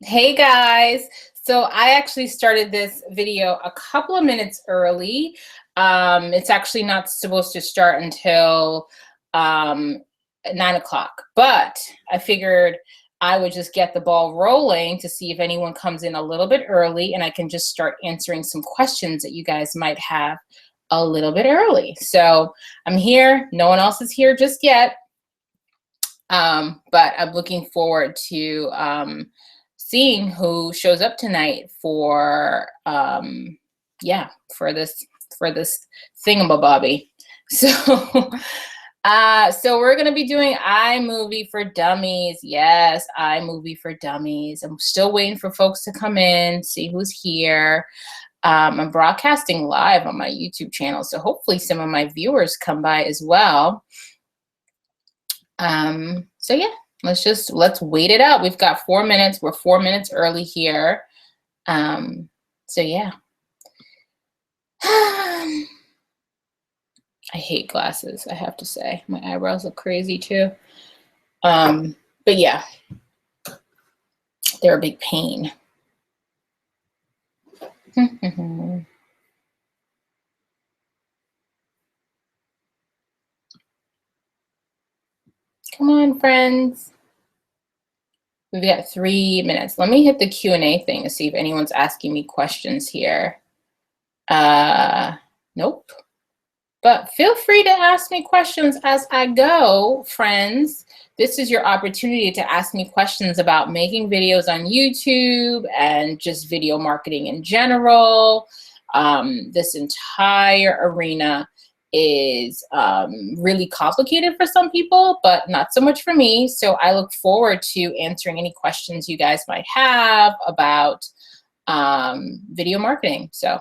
Hey guys. So I actually started this video a couple of minutes early. It's actually not supposed to start until um, 9 o'clock, but I figured I would just get the ball rolling to see if anyone comes in a little bit early and I can just start answering some questions that you guys might have a little bit early. So I'm here. No one else is here just yet. But I'm looking forward to seeing who shows up tonight for yeah, for this thingamabobby. So so we're gonna be doing iMovie for Dummies. Yes, iMovie for Dummies. I'm still waiting for folks to come in, see who's here. I'm broadcasting live on my YouTube channel, so hopefully some of my viewers come by as well. So yeah, let's wait it out. We've got 4 minutes. We're 4 minutes early here. So yeah. I hate glasses, I have to say. My eyebrows look crazy too. But yeah, they're a big pain. Come on, friends. We've got 3 minutes. Let me hit the Q&A thing to see if anyone's asking me questions here. Nope. But feel free to ask me questions as I go, friends. This is your opportunity to ask me questions about making videos on YouTube and just video marketing in general. This entire arena is really complicated for some people, but not so much for me. So I look forward to answering any questions you guys might have about video marketing. So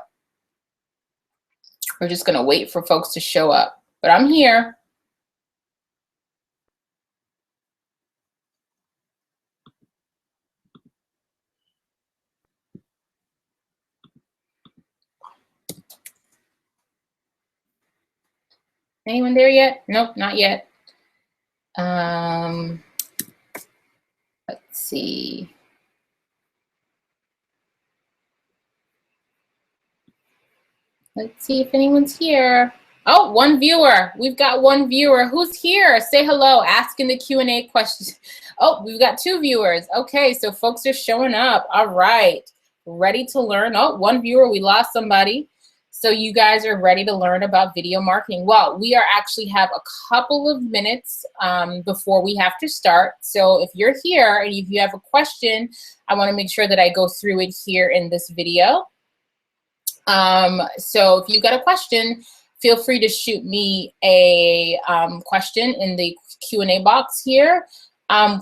we're just going to wait for folks to show up, but I'm here. Anyone there yet? Nope, not yet. Let's see. Let's see if anyone's here. Oh, one viewer. We've got one viewer. Who's here? Say hello. Asking the Q&A questions. Oh, we've got 2 viewers. Okay, so folks are showing up. All right. Ready to learn. Oh, one viewer. We lost somebody. So you guys are ready to learn about video marketing. Well, we actually have a couple of minutes before we have to start. So if you're here and if you have a question, I want to make sure that I go through it here in this video. So if you've got a question, feel free to shoot me a question in the Q&A box here.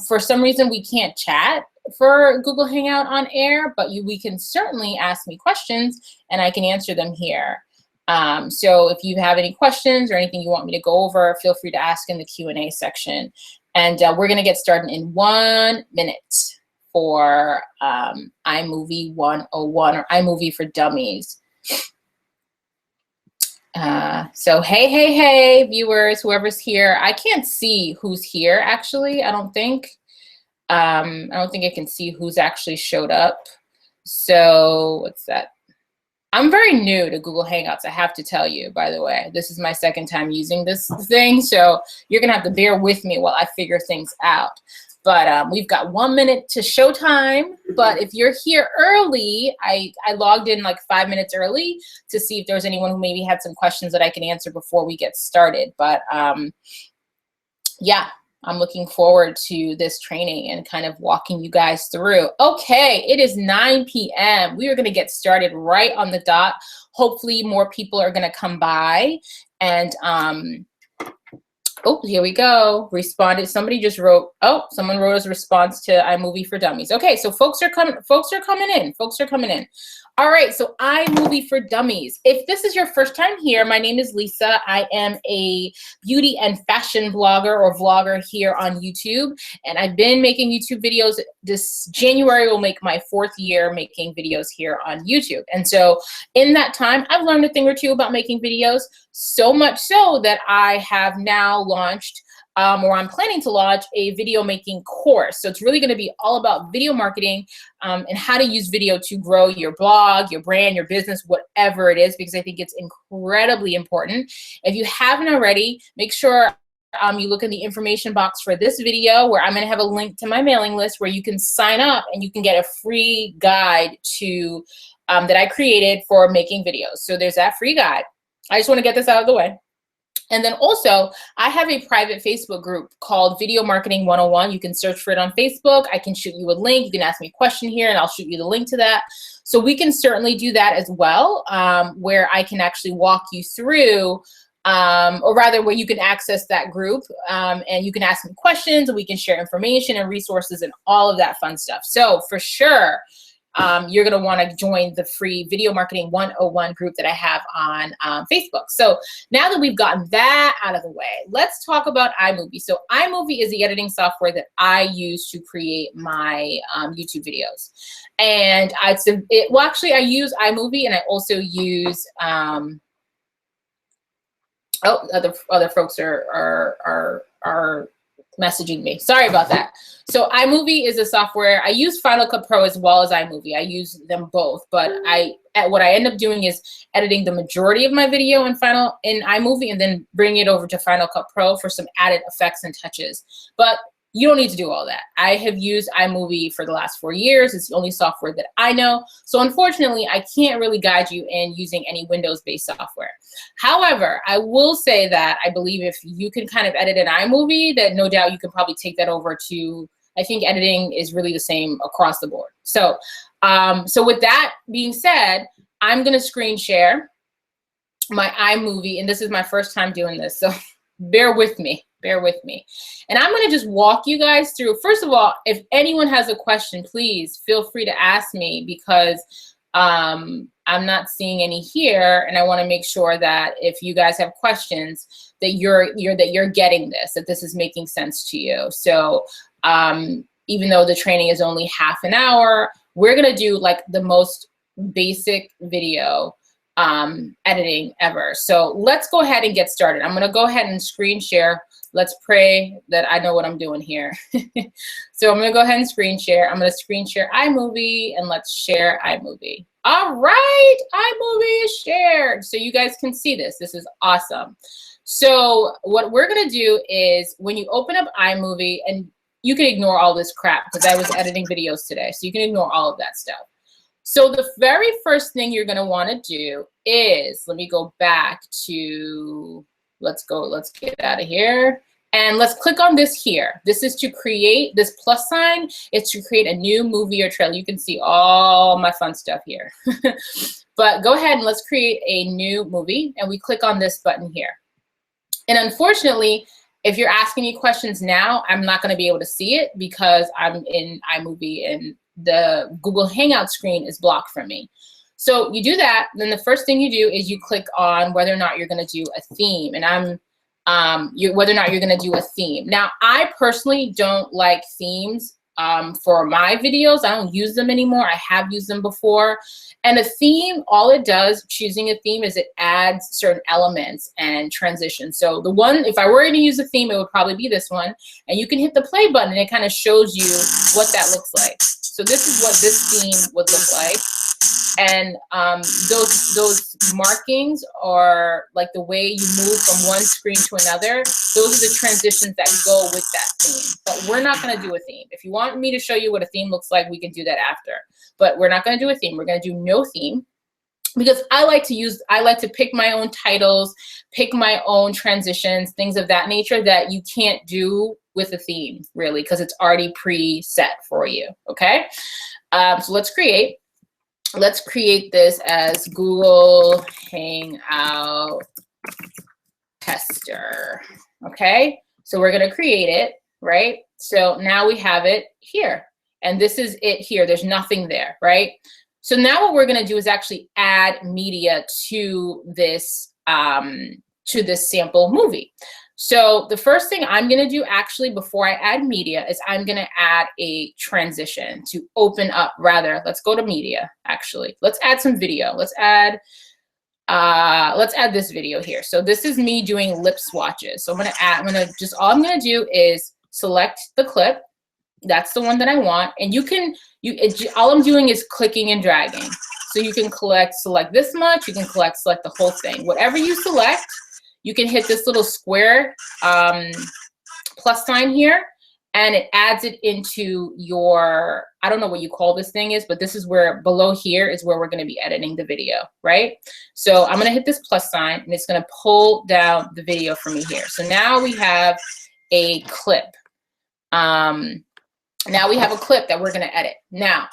For some reason, we can't chat for Google Hangout on air, but we can certainly ask me questions and I can answer them here. So if you have any questions or anything you want me to go over, feel free to ask in the Q&A section. And we're going to get started in 1 minute for iMovie 101 or iMovie for Dummies. So hey, viewers, whoever's here. I can't see who's here, actually. I don't think I can see who's actually showed up. So what's that? I'm very new to Google Hangouts, I have to tell you, by the way. This is my second time using this thing, so you're gonna have to bear with me while I figure things out. But we've got 1 minute to showtime. But if you're here early, I logged in like 5 minutes early to see if there was anyone who maybe had some questions that I can answer before we get started. But yeah, I'm looking forward to this training and kind of walking you guys through. Okay, it is 9 p.m. We are going to get started right on the dot. Hopefully more people are going to come by. And oh, here we go. Responded. Somebody just wrote. Oh, someone wrote us a response to iMovie for Dummies. Okay, so folks are coming in. Folks are coming in. All right, so iMovie for Dummies. If this is your first time here, my name is Lisa. I am a beauty and fashion blogger or vlogger here on YouTube, and I've been making YouTube videos. This January will make my 4th year making videos here on YouTube. And so in that time, I've learned a thing or two about making videos, so much so that I have now launched or I'm planning to launch a video making course. So it's really going to be all about video marketing and how to use video to grow your blog, your brand, your business, whatever it is, because I think it's incredibly important. If you haven't already, make sure you look in the information box for this video, where I'm going to have a link to my mailing list where you can sign up and you can get a free guide to that I created for making videos. So there's that free guide. I just want to get this out of the way. And then also, I have a private Facebook group called Video Marketing 101. You can search for it on Facebook. I can shoot you a link. You can ask me a question here and I'll shoot you the link to that. So we can certainly do that as well, where I can actually walk you through, or rather where you can access that group and you can ask me questions and we can share information and resources and all of that fun stuff. So for sure, you're going to want to join the free Video Marketing 101 group that I have on Facebook. So now that we've gotten that out of the way, let's talk about iMovie. So iMovie is the editing software that I use to create my YouTube videos. And I use iMovie, and I also use other folks are messaging me. Sorry about that. So iMovie is a software. I use Final Cut Pro as well as iMovie. I use them both, but what I end up doing is editing the majority of my video in iMovie and then bring it over to Final Cut Pro for some added effects and touches. But you don't need to do all that. I have used iMovie for the last 4 years. It's the only software that I know. So unfortunately, I can't really guide you in using any Windows-based software. However, I will say that I believe if you can kind of edit in iMovie, that no doubt you can probably take that over to, I think editing is really the same across the board. So, so with that being said, I'm gonna screen share my iMovie, and this is my first time doing this, so bear with me. Bear with me. And I'm going to just walk you guys through. First of all, if anyone has a question, please feel free to ask me, because I'm not seeing any here, and I want to make sure that if you guys have questions, that you're getting this, that this is making sense to you. So even though the training is only half an hour, we're going to do like the most basic video editing ever. So let's go ahead and get started. I'm going to go ahead and screen share. Let's pray that I know what I'm doing here. So I'm going to go ahead and screen share. I'm going to screen share iMovie, and let's share iMovie. All right, iMovie is shared. So you guys can see this. This is awesome. So what we're going to do is when you open up iMovie, and you can ignore all this crap because I was editing videos today. So you can ignore all of that stuff. So the very first thing you're going to want to do is, let me go back to, let's get out of here. And let's click on this here. This is to create, this plus sign is to create a new movie or trailer. You can see all my fun stuff here. But go ahead and let's create a new movie. And we click on this button here. And unfortunately, if you're asking me questions now, I'm not going to be able to see it because I'm in iMovie and the Google Hangout screen is blocked from me. So you do that, then the first thing you do is you click on whether or not you're going to do a theme, and whether or not you're going to do a theme. Now, I personally don't like themes for my videos. I don't use them anymore. I have used them before. And a theme, all it does, choosing a theme, is it adds certain elements and transitions. So the one, if I were going to use a theme, it would probably be this one. And you can hit the play button and it kind of shows you what that looks like. So this is what this theme would look like. And those markings are like the way you move from one screen to another. Those are the transitions that go with that theme. But we're not going to do a theme. If you want me to show you what a theme looks like, we can do that after. But we're not going to do a theme. We're going to do no theme. Because I like to pick my own titles, pick my own transitions, things of that nature that you can't do with a theme, really, because it's already preset for you, okay? So let's create this as Google Hangout Tester, okay? So we're gonna create it, right? So now we have it here, and this is it here. There's nothing there, right? So now what we're gonna do is actually add media to this sample movie. So the first thing I'm gonna do actually before I add media is I'm gonna add a transition to open up, rather, let's go to media actually. Let's add some video. Let's add let's add this video here. So this is me doing lip swatches. So all I'm gonna do is select the clip. That's the one that I want. And all I'm doing is clicking and dragging. So you can select this much, you can select the whole thing. Whatever you select, you can hit this little square plus sign here, and it adds it into your, I don't know what you call this thing is, but this is where, below here is where we're gonna be editing the video, right? So I'm gonna hit this plus sign, and it's gonna pull down the video for me here. So now we have a clip. Now we have a clip that we're gonna edit. Now,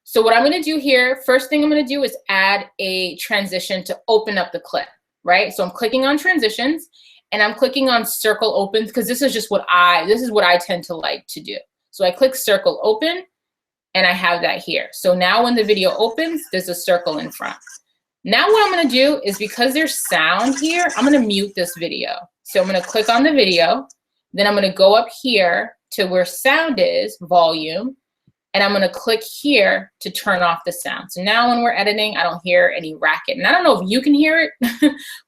so what I'm gonna do here, first thing I'm gonna do is add a transition to open up the clip, right? So I'm clicking on transitions, and I'm clicking on circle open, because this is what I tend to like to do. So I click circle open, and I have that here. So now when the video opens, there's a circle in front. Now what I'm gonna do is, because there's sound here, I'm gonna mute this video. So I'm gonna click on the video, then I'm gonna go up here to where sound is, volume, and I'm gonna click here to turn off the sound. So now when we're editing, I don't hear any racket. And I don't know if you can hear it,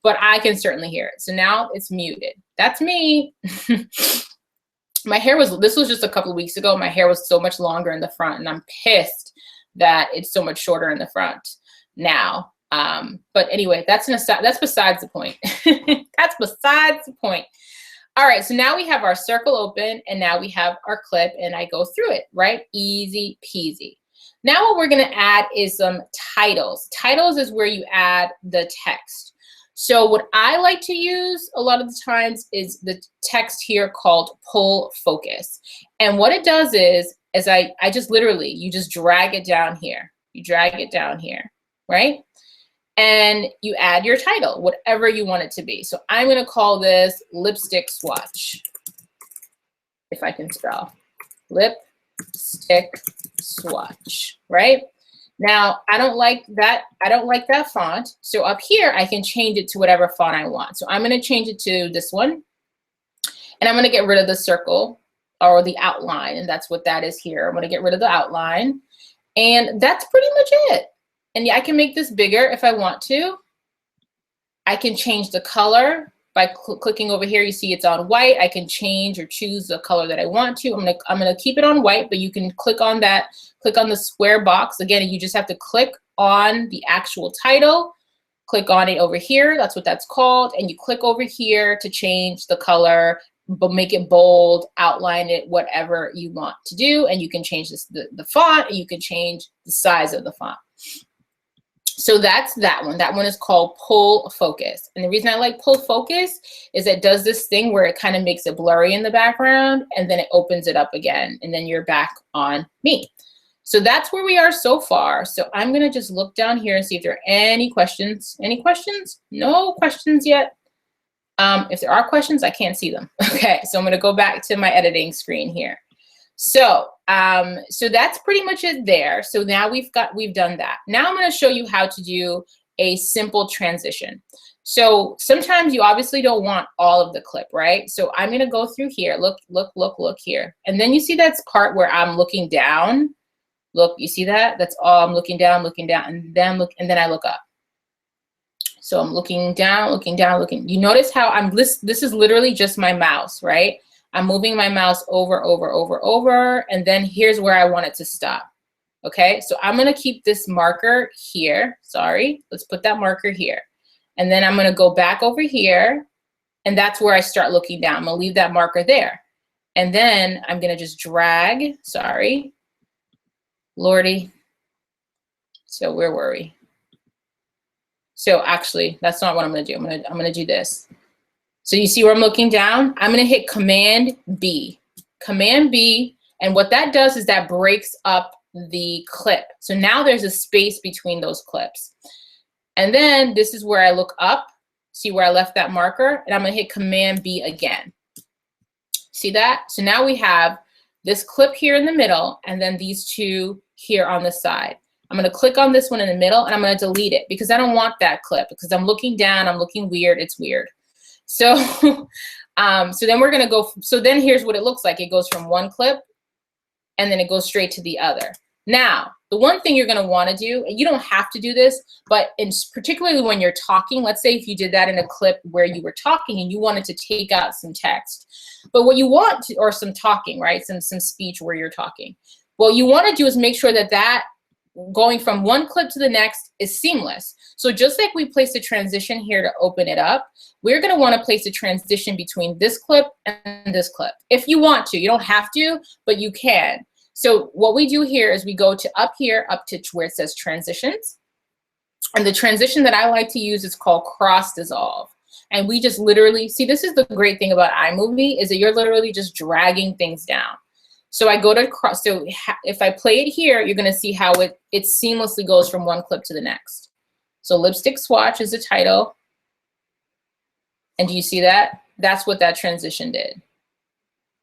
but I can certainly hear it. So now it's muted. That's me. This was just a couple of weeks ago. My hair was so much longer in the front, and I'm pissed that it's so much shorter in the front now. But anyway, that's besides the point. That's besides the point. All right, so now we have our circle open, and now we have our clip, and I go through it, right? Easy peasy. Now what we're gonna add is some titles. Titles is where you add the text. So what I like to use a lot of the times is the text here called pull focus. And what it does is I just literally, you just drag it down here. You drag it down here, right? And you add your title, whatever you want it to be. So I'm gonna call this lipstick swatch, if I can spell. Lipstick swatch, right? Now, I don't like that font. So up here, I can change it to whatever font I want. So I'm gonna change it to this one. And I'm gonna get rid of the circle or the outline, and that's what that is here. I'm gonna get rid of the outline. And that's pretty much it. And yeah, I can make this bigger if I want to. I can change the color by clicking over here. You see it's on white. I can change or choose the color that I want to. I'm gonna keep it on white, but you can click on that, click on the square box. Again, you just have to click on the actual title, click on it over here. That's what that's called. And you click over here to change the color, but make it bold, outline it, whatever you want to do. And you can change the font, and you can change the size of the font. So that's that one. That one is called pull focus. And the reason I like pull focus is it does this thing where it kind of makes it blurry in the background, and then it opens it up again, and then you're back on me. So that's where we are so far. So I'm gonna just look down here and see if there are any questions. Any questions? No questions yet. If there are questions, I can't see them. Okay, so I'm gonna go back to my editing screen here. So, so that's pretty much it there. So now we've done that. Now I'm going to show you how to do a simple transition. So sometimes you obviously don't want all of the clip, right? So I'm going to go through here. Look here. And then you see that part where I'm looking down. Look, you see that? That's all. I'm looking down, and then I look up. So I'm looking down. You notice how this is literally just my mouse, right? I'm moving my mouse over, and then here's where I want it to stop. Okay, so I'm gonna keep this marker here. Sorry, let's put that marker here. And then I'm gonna go back over here, and that's where I start looking down. I'm gonna leave that marker there. And then I'm gonna just drag, sorry, Lordy. So where were we? So actually, that's not what I'm gonna do. I'm gonna do this. So you see where I'm looking down? I'm gonna hit Command B. Command B, and what that does is that breaks up the clip. So now there's a space between those clips. And then this is where I look up, see where I left that marker, and I'm gonna hit Command B again. See that? So now we have this clip here in the middle, and then these two here on the side. I'm gonna click on this one in the middle, and I'm gonna delete it because I don't want that clip, because I'm looking down, I'm looking weird, it's weird. So, so then we're gonna go, so then here's what it looks like. It goes from one clip, and then it goes straight to the other. Now, the one thing you're going to want to do, and you don't have to do this, but particularly when you're talking, let's say if you did that in a clip where you were talking and you wanted to take out some text, but what you want to, or some talking, right? Some speech where you're talking. What you want to do is make sure that that going from one clip to the next is seamless. So just like we placed a transition here to open it up, we're going to want to place a transition between this clip and this clip. If you want to, you don't have to, but you can. So what we do here is we go to up here, up to where it says transitions. And the transition that I like to use is called cross dissolve. And we just literally, see, this is the great thing about iMovie, is that you're literally just dragging things down. So I go to cross, so if I play it here, you're gonna see how it seamlessly goes from one clip to the next. So lipstick swatch is the title. And do you see that? That's what that transition did.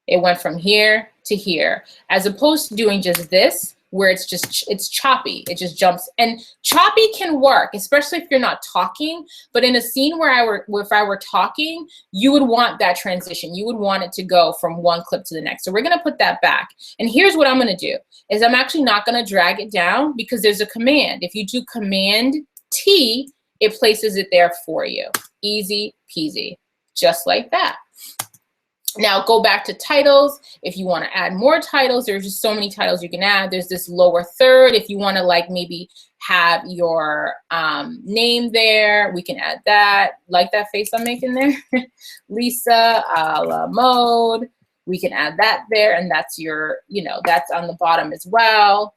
It went from here to here, as opposed to doing just this, where it's choppy. It just jumps. And choppy can work, especially if you're not talking. But in a scene where if I were talking, you would want that transition. You would want it to go from one clip to the next. So we're going to put that back. And here's what I'm going to do, is I'm actually not going to drag it down because there's a command. If you do Command T, it places it there for you. Easy peasy, just like that. Now go back to titles. If you want to add more titles, there's just so many titles you can add. There's this lower third. If you want to like maybe have your name there, we can add that. Like that face I'm making there. Lisa a la mode. We can add that there, and that's your, that's on the bottom as well.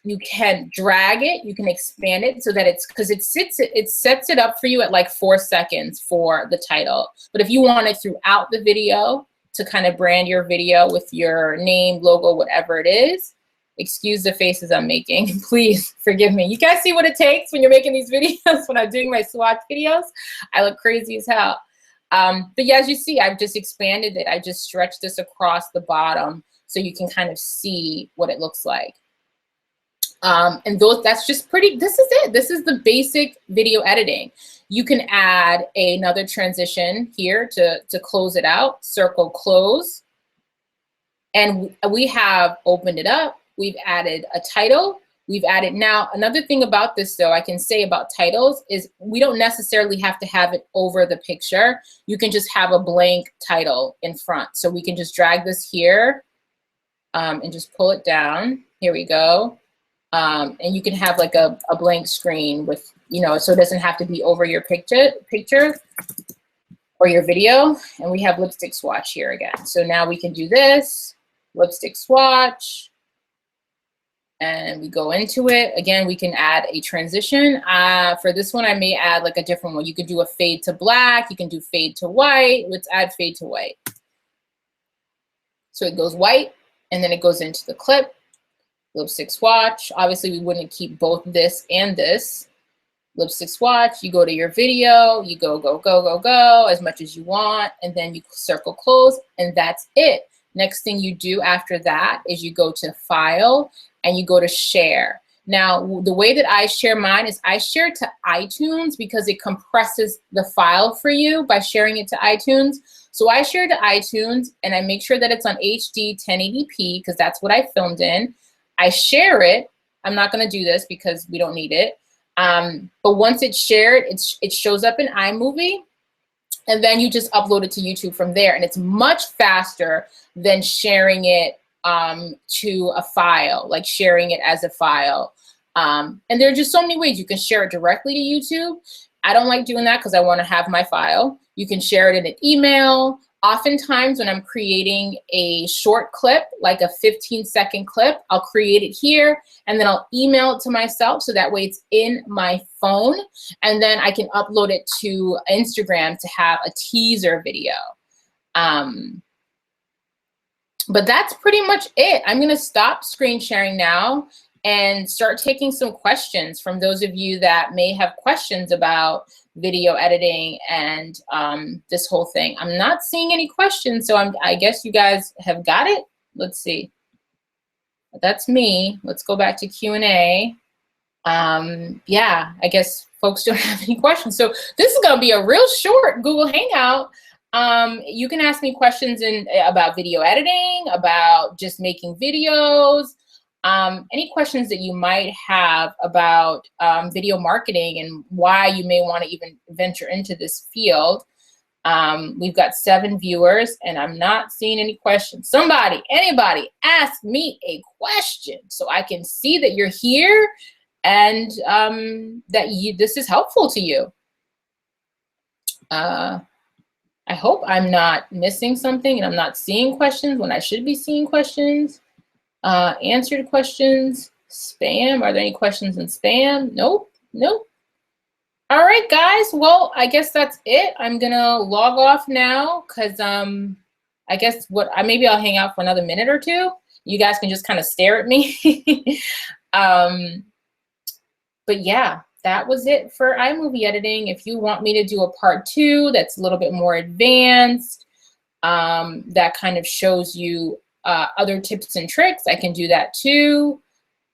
You can drag it, you can expand it so that because it sets it up for you at like 4 seconds for the title. But if you want it throughout the video to kind of brand your video with your name, logo, whatever it is, excuse the faces I'm making, please forgive me. You guys see what it takes when you're making these videos, when I'm doing my swatch videos? I look crazy as hell. But yeah, as you see, I've just expanded it. I just stretched this across the bottom so you can kind of see what it looks like. And that's just pretty, this is it. This is the basic video editing. You can add another transition here to close it out, circle close. And we have opened it up. We've added a title. We've added, now another thing about this though, I can say about titles is we don't necessarily have to have it over the picture. You can just have a blank title in front. So we can just drag this here and just pull it down. Here we go. And you can have like a blank screen with, so it doesn't have to be over your picture or your video. And we have lipstick swatch here again. So now we can do this, lipstick swatch, and we go into it. Again, we can add a transition. For this one, I may add like a different one. You could do a fade to black. You can do fade to white. Let's add fade to white. So it goes white, and then it goes into the clip. Lipstick swatch. Obviously, we wouldn't keep both this and this. Lipstick swatch, you go to your video, you go as much as you want, and then you circle close, and that's it. Next thing you do after that is you go to File, and you go to Share. Now, the way that I share mine is I share it to iTunes because it compresses the file for you by sharing it to iTunes. So I share it to iTunes, and I make sure that it's on HD 1080p because that's what I filmed in. I share it. I'm not going to do this because we don't need it. But once it's shared, it shows up in iMovie, and then you just upload it to YouTube from there. And it's much faster than sharing it to a file, like sharing it as a file. And there are just so many ways you can share it directly to YouTube. I don't like doing that because I want to have my file. You can share it in an email. Oftentimes when I'm creating a short clip, like a 15-second clip, I'll create it here and then I'll email it to myself so that way it's in my phone, and then I can upload it to Instagram to have a teaser video. But that's pretty much it. I'm gonna stop screen sharing now and start taking some questions from those of you that may have questions about video editing and this whole thing. I'm not seeing any questions, so I guess you guys have got it. Let's see. That's me. Let's go back to Q&A. Yeah, I guess folks don't have any questions. So this is gonna be a real short Google Hangout. You can ask me questions about video editing, about just making videos, Any questions that you might have about video marketing and why you may want to even venture into this field. We've got 7 viewers and I'm not seeing any questions. Somebody, anybody, ask me a question so I can see that you're here and that this is helpful to you. I hope I'm not missing something and I'm not seeing questions when I should be seeing questions. Answered questions, spam. Are there any questions in spam? Nope, nope. All right, guys. Well, I guess that's it. I'm gonna log off now because I guess maybe I'll hang out for another minute or two. You guys can just kind of stare at me. But yeah, that was it for iMovie editing. If you want me to do a part 2 that's a little bit more advanced, that kind of shows you other tips and tricks, I can do that too.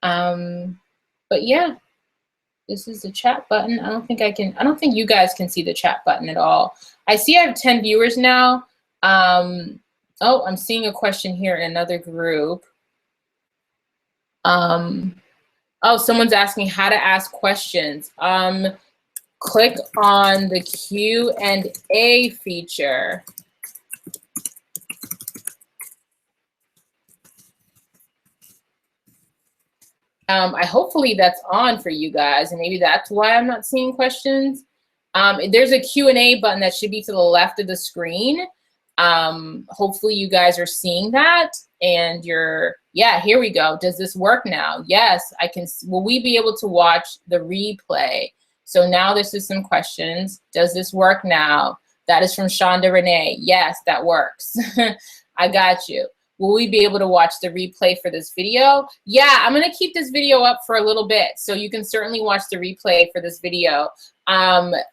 But yeah, this is the chat button. I don't think you guys can see the chat button at all. I see I have 10 viewers now. Oh, I'm seeing a question here in another group. Oh, someone's asking how to ask questions. Click on the Q&A feature. Hopefully that's on for you guys, and maybe that's why I'm not seeing questions. There's a Q&A button that should be to the left of the screen. Hopefully you guys are seeing that, and yeah, here we go. Does this work now? Yes, I can. Will we be able to watch the replay? So now this is some questions. Does this work now? That is from Shonda Renee. Yes, that works. I got you. Will we be able to watch the replay for this video? Yeah, I'm gonna keep this video up for a little bit, so you can certainly watch the replay for this video.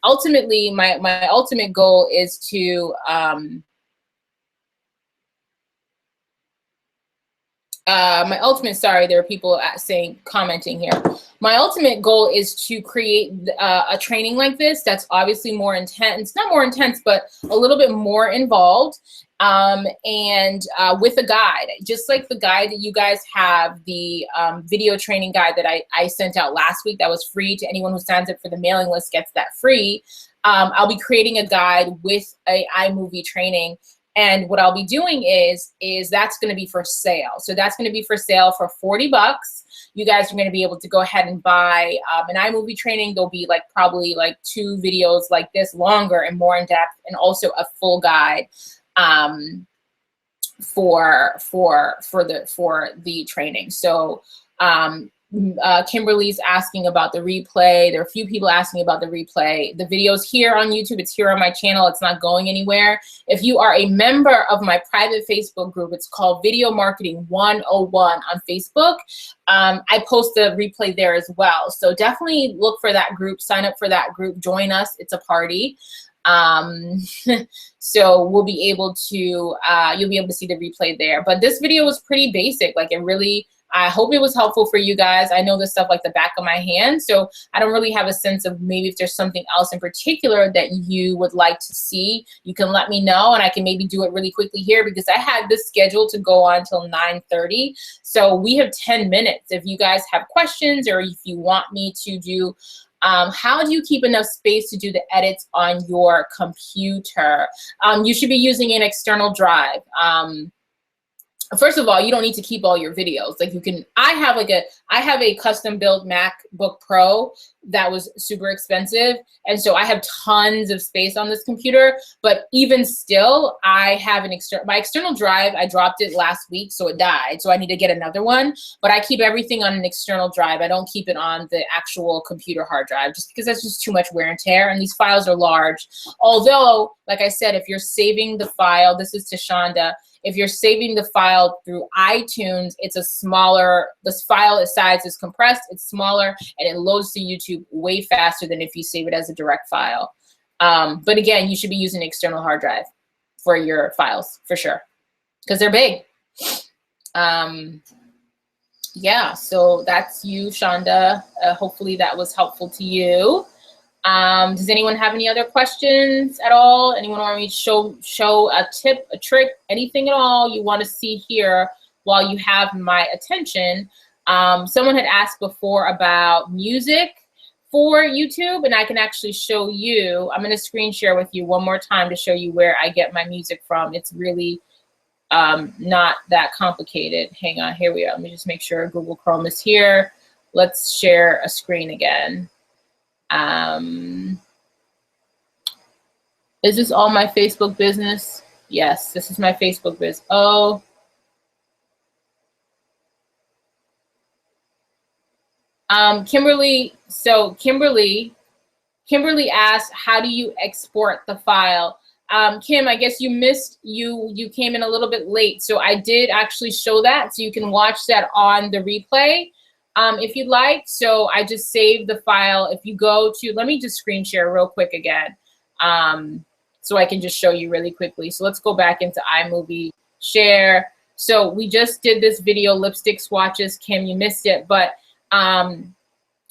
Ultimately, my ultimate goal is to, sorry, there are people commenting here. My ultimate goal is to create a training like this that's obviously more intense, not more intense, but a little bit more involved, and with a guide, just like the guide that you guys have, the video training guide that I sent out last week that was free to anyone who signs up for the mailing list gets that free. I'll be creating a guide with a iMovie training. And what I'll be doing is that's going to be for sale. So that's going to be for sale for $40. You guys are going to be able to go ahead and buy an iMovie training. There'll be probably 2 videos like this, longer and more in depth, and also a full guide for the training. So Kimberly's asking about the replay. There are a few people asking about the replay. The video's here on YouTube. It's here on my channel. It's not going anywhere. If you are a member of my private Facebook group, it's called Video Marketing 101 on Facebook. I post the replay there as well. So definitely look for that group, sign up for that group, join us. It's a party. So we'll be able to, you'll be able to see the replay there. But this video was pretty basic. I hope it was helpful for you guys. I know this stuff like the back of my hand, so I don't really have a sense of maybe if there's something else in particular that you would like to see. You can let me know, and I can maybe do it really quickly here because I had this scheduled to go on till 9:30. So we have 10 minutes. If you guys have questions or if you want me to do how do you keep enough space to do the edits on your computer? You should be using an external drive. First of all, you don't need to keep all your videos. I have a custom built MacBook Pro that was super expensive. And so I have tons of space on this computer, but even still, I have my external drive. I dropped it last week, so it died. So I need to get another one, but I keep everything on an external drive. I don't keep it on the actual computer hard drive just because that's just too much wear and tear. And these files are large. Although, like I said, if you're saving the file, this is to Shonda, if you're saving the file through iTunes, it's a smaller, the file size is compressed, it's smaller, and it loads to YouTube way faster than if you save it as a direct file. But again, you should be using an external hard drive for your files, for sure, because they're big. Yeah, so that's you, Shonda. Hopefully that was helpful to you. Does anyone have any other questions at all? Anyone want me to show a tip, a trick, anything at all you want to see here while you have my attention? Someone had asked before about music for YouTube, and I can actually show you. I'm going to screen share with you one more time to show you where I get my music from. It's really not that complicated. Hang on, here we are. Let me just make sure Google Chrome is here. Let's share a screen again. Is this all my Facebook business? Yes, this is my Facebook business. Oh. Kimberly, so Kimberly asked, how do you export the file? Kim, I guess you missed, you came in a little bit late. So I did actually show that. So you can watch that on the replay if you'd like. So I just saved the file. If you go to, let me just screen share real quick again. So I can just show you really quickly. So let's go back into iMovie, share. So we just did this video, lipstick swatches. Kim, you missed it. But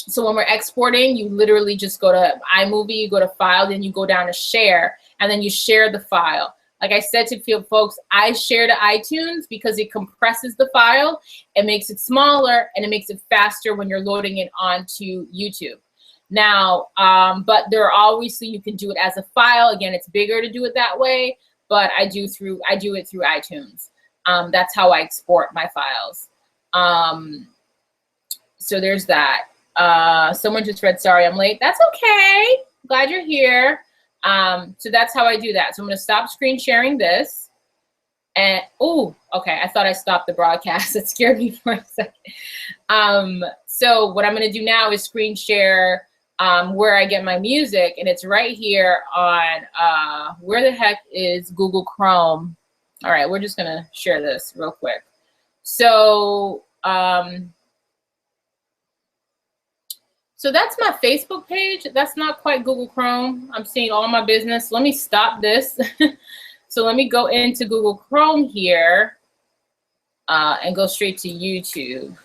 so when we're exporting, you literally just go to iMovie, you go to file, then you go down to share, and then you share the file. Like I said to folks, I share to iTunes because it compresses the file, it makes it smaller, and it makes it faster when you're loading it onto YouTube. Now, but there are obviously, you can do it as a file. Again, it's bigger to do it that way, but I do it through iTunes. That's how I export my files. So there's that. Someone just read, sorry, I'm late. That's okay. Glad you're here. So that's how I do that. So I'm going to stop screen sharing this. And, oh, okay. I thought I stopped the broadcast. It scared me for a second. So what I'm going to do now is screen share where I get my music. And it's right here on, where the heck is Google Chrome? All right. We're just going to share this real quick. So, so that's my Facebook page. That's not quite Google Chrome. I'm seeing all my business. Let me stop this. So let me go into Google Chrome here and go straight to YouTube.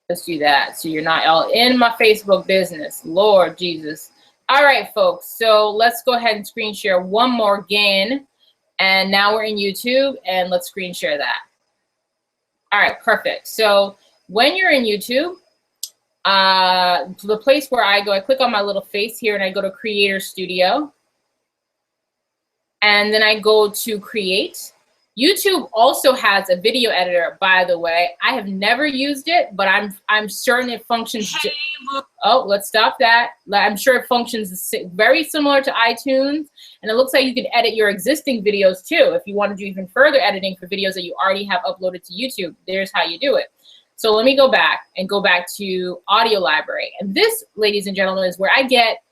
Let's do that. So you're not all in my Facebook business. Lord Jesus. All right, folks. So let's go ahead and screen share one more again. And now we're in YouTube, and let's screen share that. All right, perfect. So when you're in YouTube, the place where I go, I click on my little face here and I go to Creator Studio. And then I go to Create. YouTube also has a video editor, by the way. I have never used it, but I'm certain it functions. Oh, let's stop that. I'm sure it functions very similar to iTunes. And it looks like you can edit your existing videos too. If you want to do even further editing for videos that you already have uploaded to YouTube, there's how you do it. So let me go back to Audio Library. And this, ladies and gentlemen, is where I get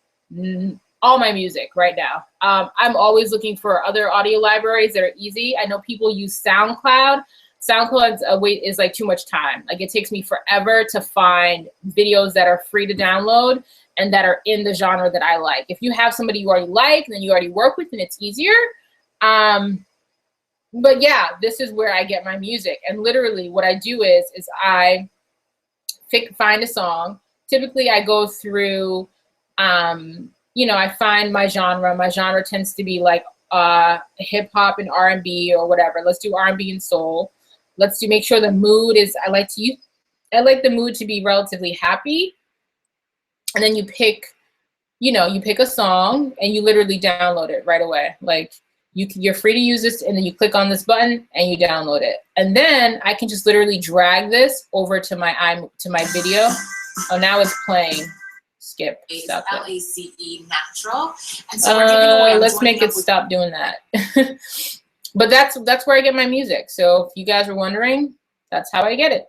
all my music right now. I'm always looking for other audio libraries that are easy. I know people use SoundCloud. SoundCloud is like too much time. Like it takes me forever to find videos that are free to download and that are in the genre that I like. If you have somebody you already like and then you already work with, then it's easier. But yeah, this is where I get my music. And literally what I do is I find a song. Typically I go through, you know, I find my genre. My genre tends to be like hip hop and R&B or whatever. Let's do R&B and soul. Make sure the mood is, I like the mood to be relatively happy. And then you pick a song and you literally download it right away. Like you're free to use this, and then you click on this button and you download it. And then I can just literally drag this over to my video. Oh, now it's playing. Skip. Stop it. LACE natural. And so we're giving away. Let's make it stop doing that. But that's where I get my music. So if you guys are wondering, that's how I get it.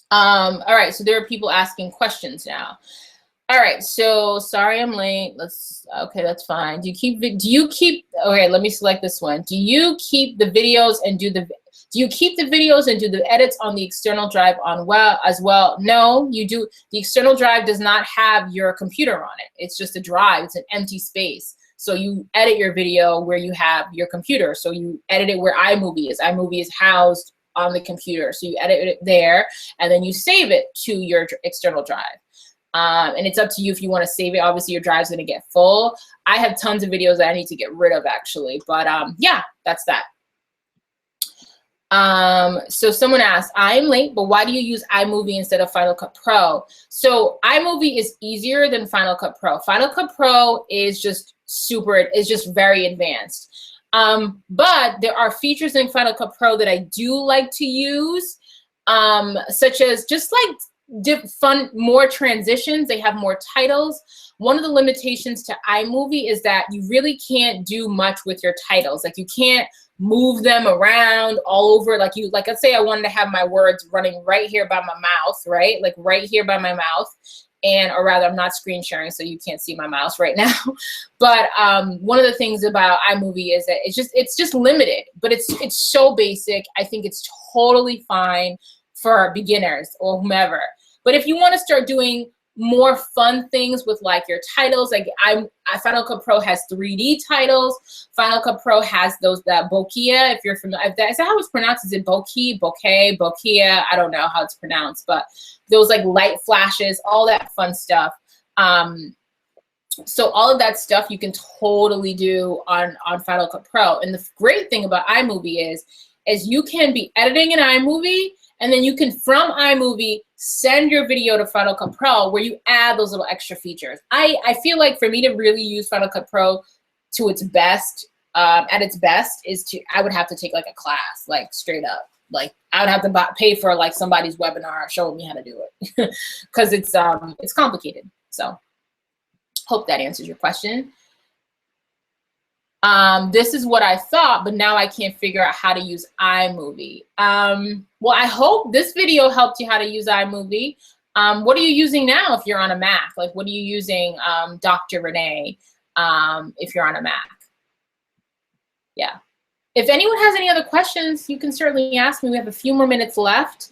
All right, so there are people asking questions now. All right, so sorry I'm late. Okay, that's fine. Do you keep, okay, let me select this one. Do you keep the videos and do the edits on the external drive as well? No, you do. The external drive does not have your computer on it. It's just a drive. It's an empty space. So you edit your video where you have your computer. So you edit it where iMovie is. iMovie is housed on the computer. So you edit it there, and then you save it to your external drive. And it's up to you if you want to save it. Obviously, your drive's going to get full. I have tons of videos that I need to get rid of, actually. But yeah, that's that. So someone asked, I'm late, but why do you use iMovie instead of Final Cut Pro? So iMovie is easier than Final Cut Pro. Final Cut Pro is just very advanced. But there are features in Final Cut Pro that I do like to use, such as just like more transitions. They have more titles. One of the limitations to iMovie is that you really can't do much with your titles. Like you can't move them around all over. Like let's say I wanted to have my words running right here by my mouth, right? Like right here by my mouth. Or rather, I'm not screen sharing, so you can't see my mouse right now. But one of the things about iMovie is that it's just limited, but it's so basic. I think it's totally fine for beginners or whomever. But if you want to start doing more fun things with like your titles, like Final Cut Pro has 3D titles. Final Cut Pro has that bokeh, if you're familiar. Is that how it's pronounced? Is it bokeh, bokeh? I don't know how it's pronounced, but those like light flashes, all that fun stuff. So all of that stuff you can totally do on Final Cut Pro. And the great thing about iMovie is you can be editing in iMovie, and then you can, from iMovie, send your video to Final Cut Pro where you add those little extra features. I feel like for me to really use Final Cut Pro to its best, at its best, I would have to take like a class, like straight up. Like I would have to pay for like somebody's webinar showing me how to do it because it's complicated. So hope that answers your question. This is what I thought, but now I can't figure out how to use iMovie. Well, I hope this video helped you how to use iMovie. What are you using now if you're on a Mac? Like, what are you using, Dr. Renee, if you're on a Mac? Yeah. If anyone has any other questions, you can certainly ask me. We have a few more minutes left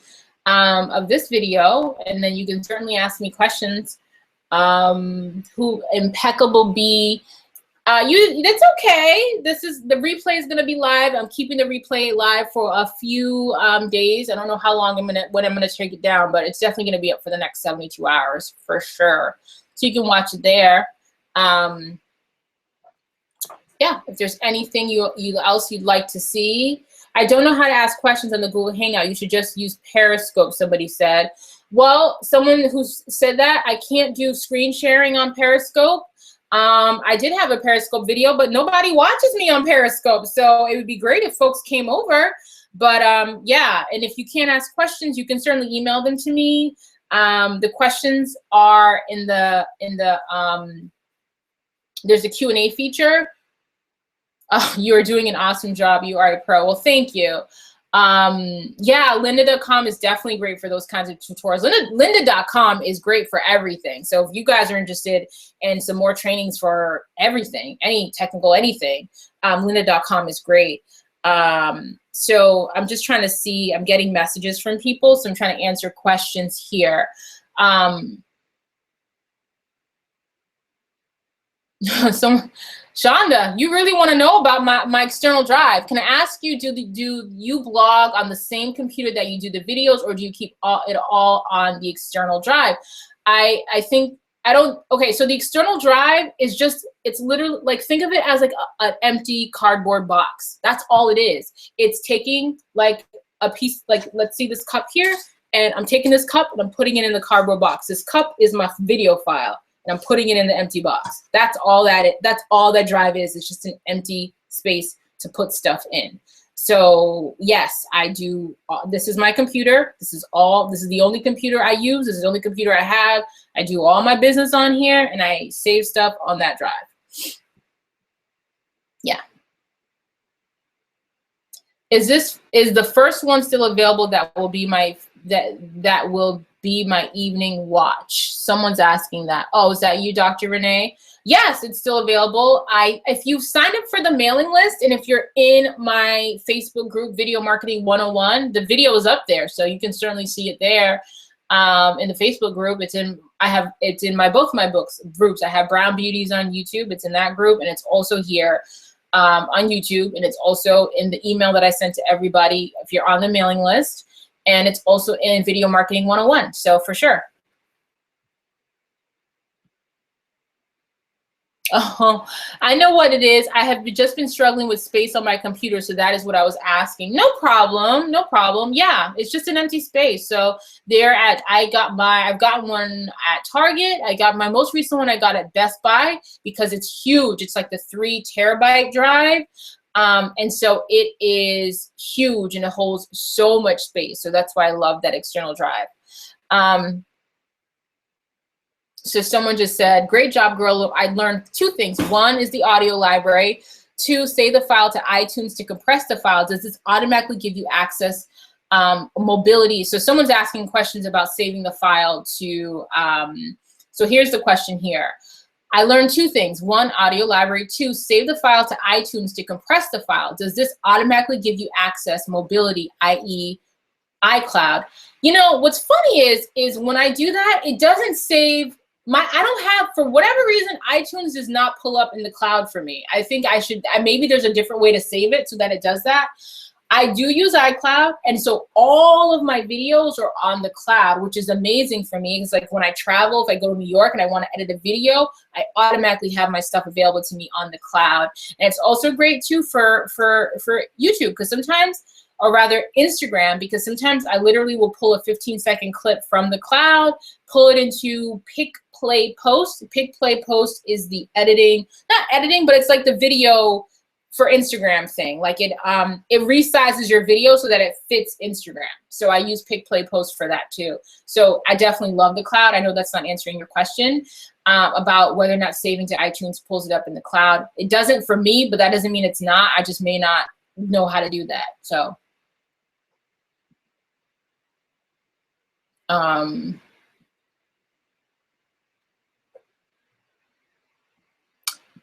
of this video, and then you can certainly ask me questions. Impeccable B. That's okay. The replay is gonna be live. I'm keeping the replay live for a few days. I don't know how long when I'm gonna take it down, but it's definitely gonna be up for the next 72 hours for sure. So you can watch it there. Yeah, if there's anything else you'd like to see. I don't know how to ask questions on the Google Hangout. You should just use Periscope, somebody said. Well, someone who said that, I can't do screen sharing on Periscope. I did have a Periscope video, but nobody watches me on Periscope. So it would be great if folks came over. But yeah, and if you can't ask questions, you can certainly email them to me. The questions are there's a Q&A feature. Oh, you are doing an awesome job. You are a pro. Well, thank you. Yeah, lynda.com is definitely great for those kinds of tutorials. Lynda.com is great for everything. So if you guys are interested in some more trainings for everything, any technical, anything, lynda.com is great. So I'm just trying to see, I'm getting messages from people, so I'm trying to answer questions here. Shonda, you really want to know about my external drive. Can I ask you, do you blog on the same computer that you do the videos, or do you keep it all on the external drive? Okay, so the external drive is just, it's literally, like, think of it as like an empty cardboard box. That's all it is. It's taking like a piece, like, let's see this cup here, and I'm taking this cup and I'm putting it in the cardboard box. This cup is my video file, and I'm putting it in the empty box. That's all that drive is. It's just an empty space to put stuff in. So yes, I do. This is my computer. This is the only computer I use. This is the only computer I have. I do all my business on here, and I save stuff on that drive. Yeah. Is the first one still available? That will be my evening watch. Someone's asking that. Oh, is that you, Dr. Renee? Yes, it's still available. If you've signed up for the mailing list, and if you're in my Facebook group, Video Marketing 101, the video is up there, so you can certainly see it there. In the Facebook group, it's in both my groups. I have Brown Beauties on YouTube. It's in that group, and it's also here on YouTube, and it's also in the email that I sent to everybody if you're on the mailing list. And it's also in Video Marketing 101, so for sure. Oh, I know what it is. I have just been struggling with space on my computer, so that is what I was asking. No problem, no problem. Yeah, it's just an empty space. So I've got one at Target. I got my most recent one I got at Best Buy because it's huge. It's like the 3 terabyte drive. And so it is huge and it holds so much space. So that's why I love that external drive. So someone just said, great job, girl. I learned 2 things. 1 is the audio library. 2, save the file to iTunes to compress the file. Does this automatically give you access, mobility? So someone's asking questions about saving the file to, so here's the question here. I learned 2 things. 1, audio library. 2, save the file to iTunes to compress the file. Does this automatically give you access, mobility, i.e. iCloud? You know, what's funny is when I do that, it doesn't save I don't have, for whatever reason, iTunes does not pull up in the cloud for me. I think maybe there's a different way to save it so that it does that. I do use iCloud, and so all of my videos are on the cloud, which is amazing for me. It's like when I travel, if I go to New York and I want to edit a video, I automatically have my stuff available to me on the cloud. And it's also great too for YouTube, because sometimes, or rather Instagram, because sometimes I literally will pull a 15-second clip from the cloud, pull it into Pick, Play, Post. Pick, Play, Post is the editing, not editing, but it's like the video for Instagram thing. Like it resizes your video so that it fits Instagram. So I use Pick, Play, Post for that too. So I definitely love the cloud. I know that's not answering your question about whether or not saving to iTunes pulls it up in the cloud. It doesn't for me, but that doesn't mean it's not. I just may not know how to do that. So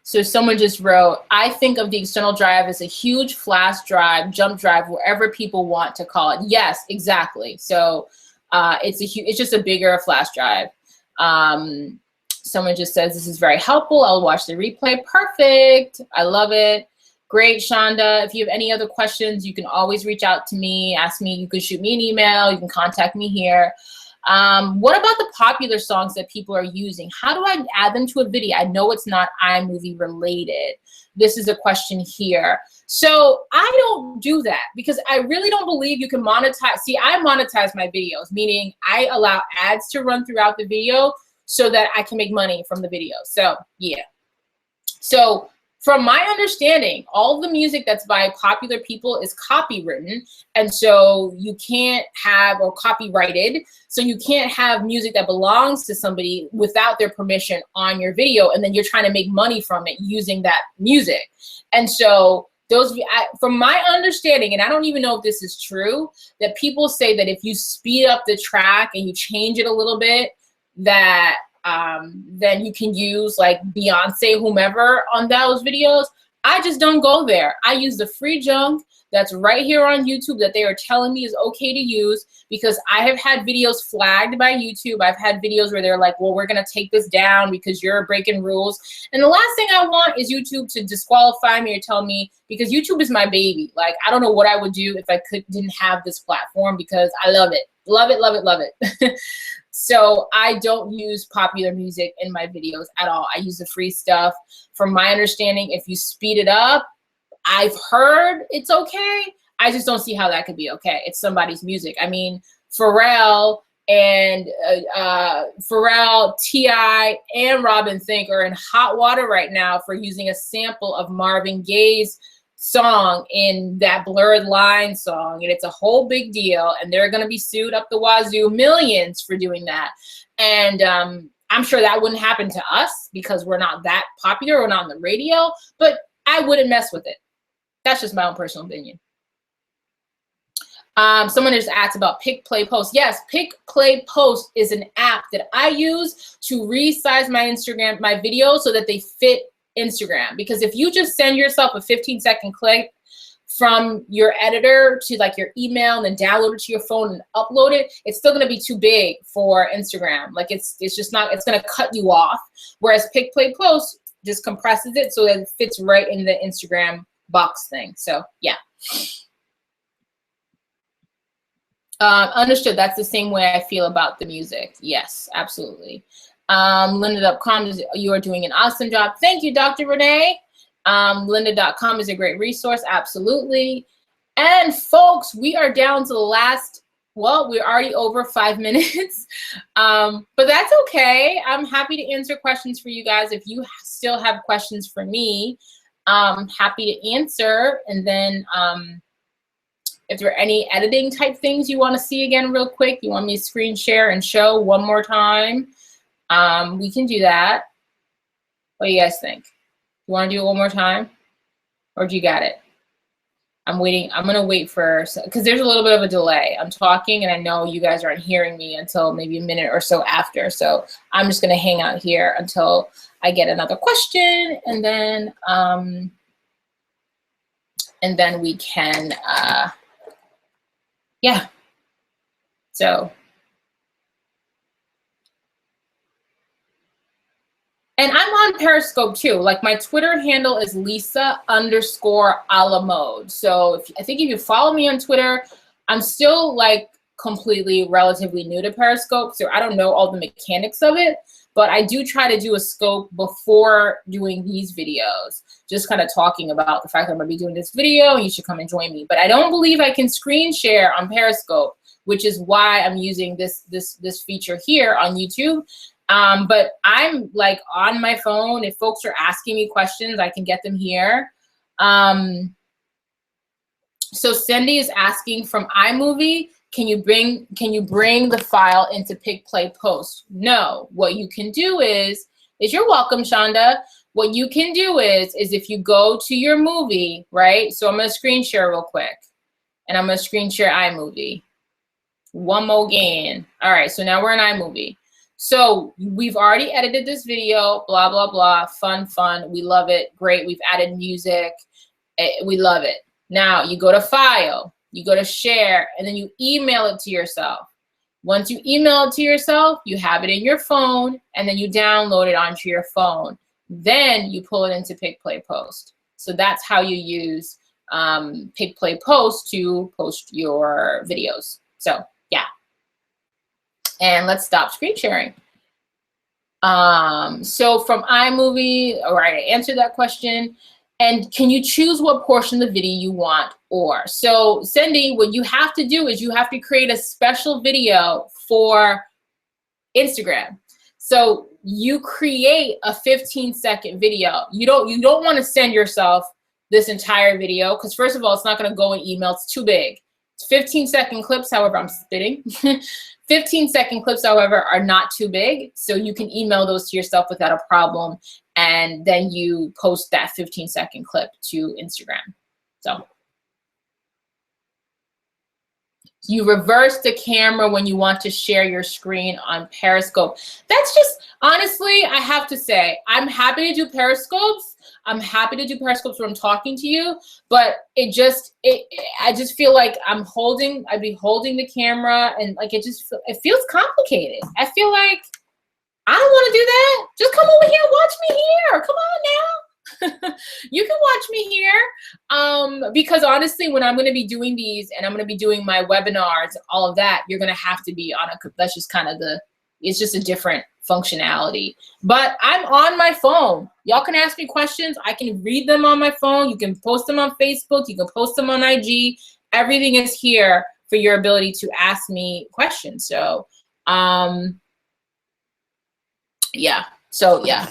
so someone just wrote, I think of the external drive as a huge flash drive, jump drive, wherever people want to call it. Yes, exactly. So it's just a bigger flash drive. Someone just says, this is very helpful. I'll watch the replay. Perfect. I love it. Great, Shonda. If you have any other questions, you can always reach out to me, ask me. You can shoot me an email. You can contact me here. What about the popular songs that people are using? How do I add them to a video? I know it's not iMovie related. This is a question here. So I don't do that because I really don't believe you can monetize. See, I monetize my videos, meaning I allow ads to run throughout the video so that I can make money from the video. So yeah. So from my understanding, all the music that's by popular people is copywritten, and so you can't have, or copyrighted, so you can't have music that belongs to somebody without their permission on your video, and then you're trying to make money from it using that music. And so from my understanding, and I don't even know if this is true, that people say that if you speed up the track and you change it a little bit, that then you can use like Beyonce, whomever on those videos. I just don't go there. I use the free junk that's right here on YouTube that they are telling me is okay to use, because I have had videos flagged by YouTube. I've had videos where they're like, well, we're going to take this down because you're breaking rules. And the last thing I want is YouTube to disqualify me or tell me, because YouTube is my baby. Like, I don't know what I would do if I didn't have this platform, because I love it. Love it, love it, love it. So I don't use popular music in my videos at all. I use the free stuff. From my understanding, if you speed it up, I've heard it's okay. I just don't see how that could be okay. It's somebody's music. I mean, Pharrell, T.I., and Robin Thicke are in hot water right now for using a sample of Marvin Gaye's song in that Blurred Line song, and it's a whole big deal, and they're going to be sued up the wazoo, millions, for doing that. And I'm sure that wouldn't happen to us because we're not that popular, we're not on the radio, but I wouldn't mess with it. That's just my own personal opinion. Someone just asked about Pick, Play, Post. Yes, Pick, Play, Post is an app that I use to resize my videos so that they fit Instagram. Because if you just send yourself a 15-second clip from your editor to like your email and then download it to your phone and upload it, it's still going to be too big for Instagram. Like it's just not, it's going to cut you off. Whereas Pick, Play, Post just compresses it so that it fits right in the Instagram box thing. So yeah. Understood. That's the same way I feel about the music. Yes, absolutely. Lynda.com, you are doing an awesome job. Thank you, Dr. Renee. Lynda.com is a great resource, absolutely. And folks, we are down to the last, well, we're already over 5 minutes, but that's okay. I'm happy to answer questions for you guys. If you still have questions for me, happy to answer. And then if there are any editing type things you want to see again real quick, you want me to screen share and show one more time, we can do that. What do you guys think? You want to do it one more time? Or do you got it? I'm waiting. I'm going to wait for, because there's a little bit of a delay. I'm talking and I know you guys aren't hearing me until maybe a minute or so after. So I'm just going to hang out here until I get another question, and then we can, yeah. So. And I'm on Periscope too. Like my Twitter handle is Lisa_Alamode. So I think if you follow me on Twitter, I'm still like completely relatively new to Periscope. So I don't know all the mechanics of it, but I do try to do a scope before doing these videos. Just kind of talking about the fact that I'm gonna be doing this video and you should come and join me. But I don't believe I can screen share on Periscope, which is why I'm using this feature here on YouTube. But I'm like on my phone. If folks are asking me questions, I can get them here. So Cindy is asking from iMovie, can you bring the file into Pick Play Post? No. What you can do is you're welcome, Shonda. What you can do is if you go to your movie, right? So I'm gonna screen share real quick, and I'm gonna screen share iMovie. One more again. All right. So now we're in iMovie. So we've already edited this video, blah, blah, blah, fun. We love it, great. We've added music, we love it. Now you go to File, you go to Share, and then you email it to yourself. Once you email it to yourself, you have it in your phone, and then you download it onto your phone. Then you pull it into Pick, Play, Post. So that's how you use Pick, Play, Post to post your videos. So yeah. And let's stop screen sharing. So from iMovie, all right, I answered that question. And can you choose what portion of the video you want? Or so Cindy, what you have to do is you have to create a special video for Instagram. So you create a 15-second video. You don't want to send yourself this entire video, because first of all, it's not going to go in email. It's too big. It's 15-second clips. However, I'm spitting. 15-second clips, however, are not too big, so you can email those to yourself without a problem, and then you post that 15-second clip to Instagram. So you reverse the camera when you want to share your screen on Periscope. That's just, honestly, I have to say, I'm happy to do Periscopes. I'm happy to do Periscopes when I'm talking to you, but I just feel like I'd be holding the camera, and like it feels complicated. I feel like I don't want to do that. Just come over here and watch me here. Come on now. You can watch me here. Because honestly, when I'm going to be doing these and I'm going to be doing my webinars, all of that, you're going to have to be on that's just kind of it's just a different functionality. But I'm on my phone. Y'all can ask me questions. I can read them on my phone. You can post them on Facebook. You can post them on IG. Everything is here for your ability to ask me questions. So, yeah. So, yeah.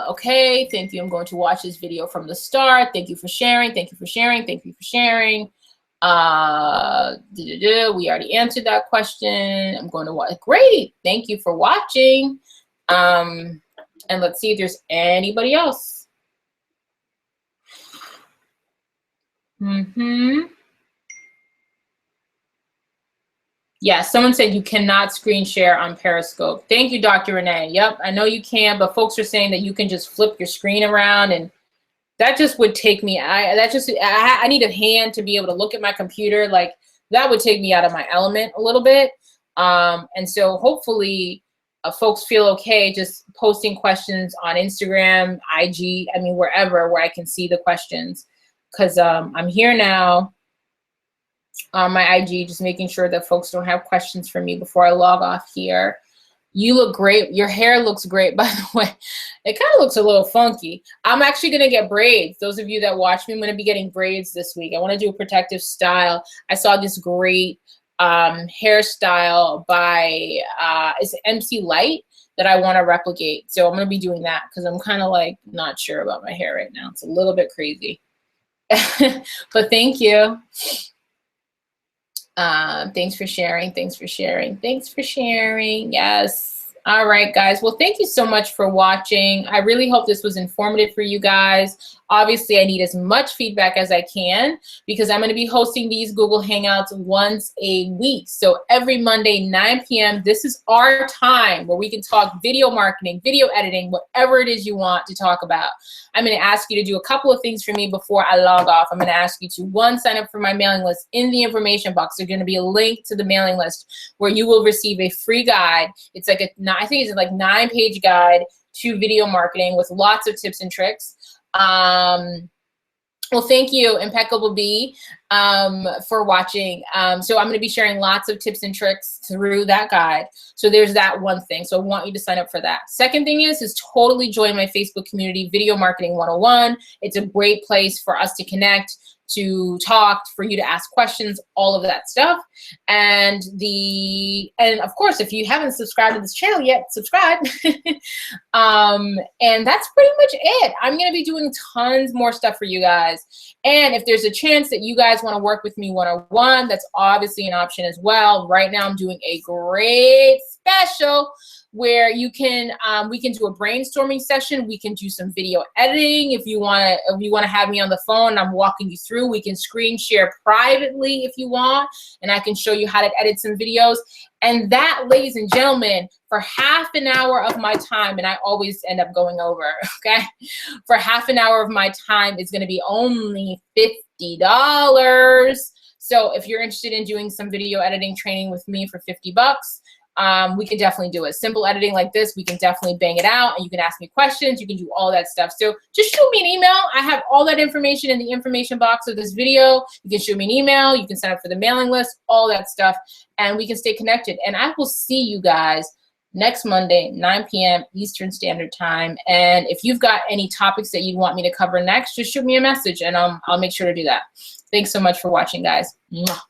Okay. Thank you. I'm going to watch this video from the start. Thank you for sharing. Thank you for sharing. Thank you for sharing. We already answered that question. I'm going to watch. Great. Thank you for watching. And let's see if there's anybody else. Yeah, someone said you cannot screen share on Periscope. Thank you, Dr. Renee. Yep, I know you can, but folks are saying that you can just flip your screen around, and that just would take me, I need a hand to be able to look at my computer. Like, that would take me out of my element a little bit. And so hopefully folks feel okay just posting questions on Instagram, IG, I mean, wherever where I can see the questions. Because I'm here now on my IG, just making sure that folks don't have questions for me before I log off here. You look great. Your hair looks great, by the way. It kind of looks a little funky. I'm actually going to get braids. Those of you that watch me, I'm going to be getting braids this week. I want to do a protective style. I saw this great hairstyle by it's MC Light that I want to replicate. So I'm going to be doing that because I'm kind of like not sure about my hair right now. It's a little bit crazy. But thank you. Thanks for sharing. Thanks for sharing. Thanks for sharing. Yes. All right, guys. Well, thank you so much for watching. I really hope this was informative for you guys. Obviously, I need as much feedback as I can because I'm going to be hosting these Google Hangouts once a week. So every Monday, 9 p.m., this is our time where we can talk video marketing, video editing, whatever it is you want to talk about. I'm going to ask you to do a couple of things for me before I log off. I'm going to ask you to, one, sign up for my mailing list. In the information box, there's going to be a link to the mailing list where you will receive a free guide. It's like I think it's like 9-page guide to video marketing with lots of tips and tricks. Well, thank you, Impeccable Bee, for watching. So I'm going to be sharing lots of tips and tricks through that guide. So there's that one thing. So I want you to sign up for that. Second thing is totally join my Facebook community, Video Marketing 101. It's a great place for us to connect, to talk, for you to ask questions, all of that stuff. And of course, if you haven't subscribed to this channel yet, subscribe. And that's pretty much it. I'm going to be doing tons more stuff for you guys. And if there's a chance that you guys want to work with me one-on-one, that's obviously an option as well. Right now, I'm doing a great special where you can we can do a brainstorming session. We can do some video editing. If you want to have me on the phone and I'm walking you through, we can screen share privately if you want, and I can show you how to edit some videos. And that, ladies and gentlemen, for half an hour of my time, and I always end up going over, okay? For half an hour of my time is going to be only $50. So if you're interested in doing some video editing training with me for 50 bucks, we can definitely do it. Simple editing like this, we can definitely bang it out, and you can ask me questions. You can do all that stuff. So just shoot me an email. I have all that information in the information box of this video. You can shoot me an email. You can sign up for the mailing list, all that stuff, and we can stay connected. And I will see you guys next Monday, 9 p.m. Eastern Standard Time. And if you've got any topics that you want me to cover next, just shoot me a message, and I'll make sure to do that. Thanks so much for watching, guys. Mwah.